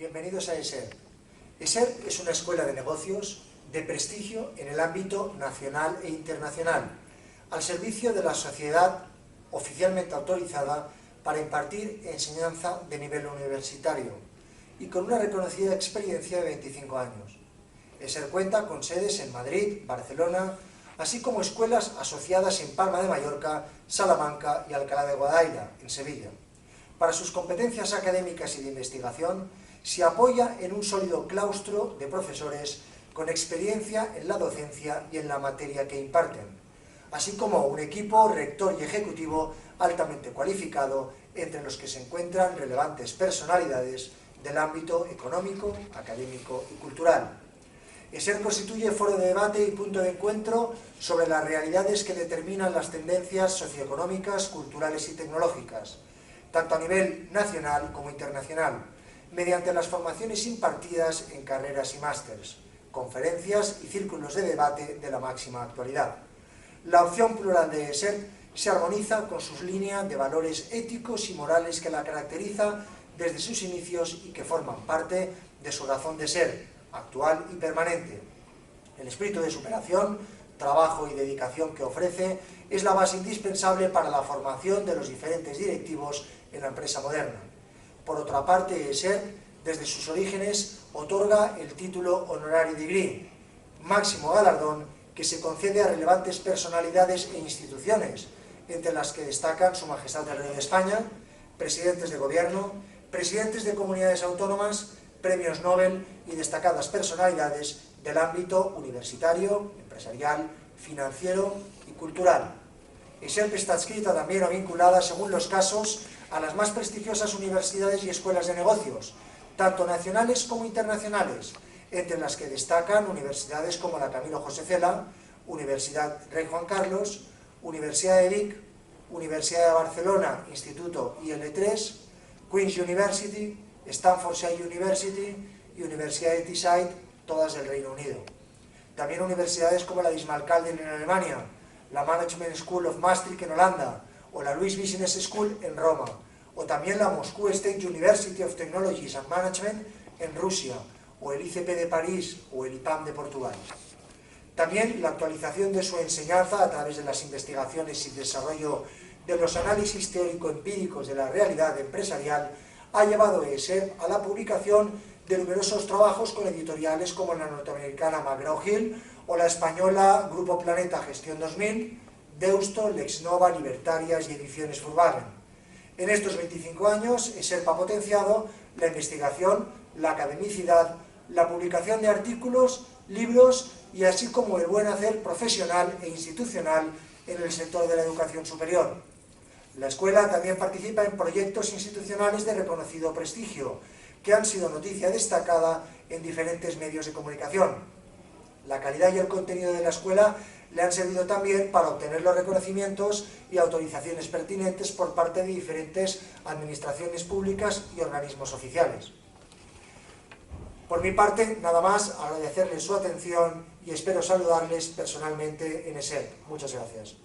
Bienvenidos a ESER. ESER es una escuela de negocios de prestigio en el ámbito nacional e internacional, al servicio de la sociedad oficialmente autorizada para impartir enseñanza de nivel universitario y con una reconocida experiencia de 25 años. ESER cuenta con sedes en Madrid, Barcelona, así como escuelas asociadas en Palma de Mallorca, Salamanca y Alcalá de Guadaira, en Sevilla. Para sus competencias académicas y de investigación, se apoya en un sólido claustro de profesores con experiencia en la docencia y en la materia que imparten, así como un equipo rector y ejecutivo altamente cualificado, entre los que se encuentran relevantes personalidades del ámbito económico, académico y cultural. ESER constituye foro de debate y punto de encuentro sobre las realidades que determinan las tendencias socioeconómicas, culturales y tecnológicas, tanto a nivel nacional como internacional, mediante las formaciones impartidas en carreras y másters, conferencias y círculos de debate de la máxima actualidad. La opción plural de ESER se armoniza con sus líneas de valores éticos y morales que la caracteriza desde sus inicios y que forman parte de su razón de ser, actual y permanente. El espíritu de superación, trabajo y dedicación que ofrece es la base indispensable para la formación de los diferentes directivos en la empresa moderna. Por otra parte, ESER, desde sus orígenes, otorga el título Honorary Degree, máximo galardón que se concede a relevantes personalidades e instituciones, entre las que destacan Su Majestad el Rey de España, presidentes de gobierno, presidentes de comunidades autónomas, premios Nobel y destacadas personalidades del ámbito universitario, empresarial, financiero y cultural. ESER está adscrita también o vinculada, según los casos, a las más prestigiosas universidades y escuelas de negocios, tanto nacionales como internacionales, entre las que destacan universidades como la Camilo José Cela, Universidad Rey Juan Carlos, Universidad de Vic, Universidad de Barcelona, Instituto IL3, Queen's University, Stanfordshire University y Universidad de Teesside, todas del Reino Unido. También universidades como la de Ismail-Calden en Alemania, la Management School of Maastricht en Holanda, o la Louis Business School en Roma, o también la Moscú State University of Technologies and Management en Rusia, o el ICP de París, o el IPAM de Portugal. También la actualización de su enseñanza a través de las investigaciones y desarrollo de los análisis teórico-empíricos de la realidad empresarial ha llevado a ESER a la publicación de numerosos trabajos con editoriales como la norteamericana McGraw-Hill o la española Grupo Planeta Gestión 2000, Deusto, Lexnova, Libertarias y Ediciones Volkswagen. En estos 25 años, ESER ha potenciado la investigación, la academicidad, la publicación de artículos, libros y así como el buen hacer profesional e institucional en el sector de la educación superior. La escuela también participa en proyectos institucionales de reconocido prestigio, que han sido noticia destacada en diferentes medios de comunicación. La calidad y el contenido de la escuela le han servido también para obtener los reconocimientos y autorizaciones pertinentes por parte de diferentes administraciones públicas y organismos oficiales. Por mi parte, nada más, agradecerles su atención y espero saludarles personalmente en ESER. Muchas gracias.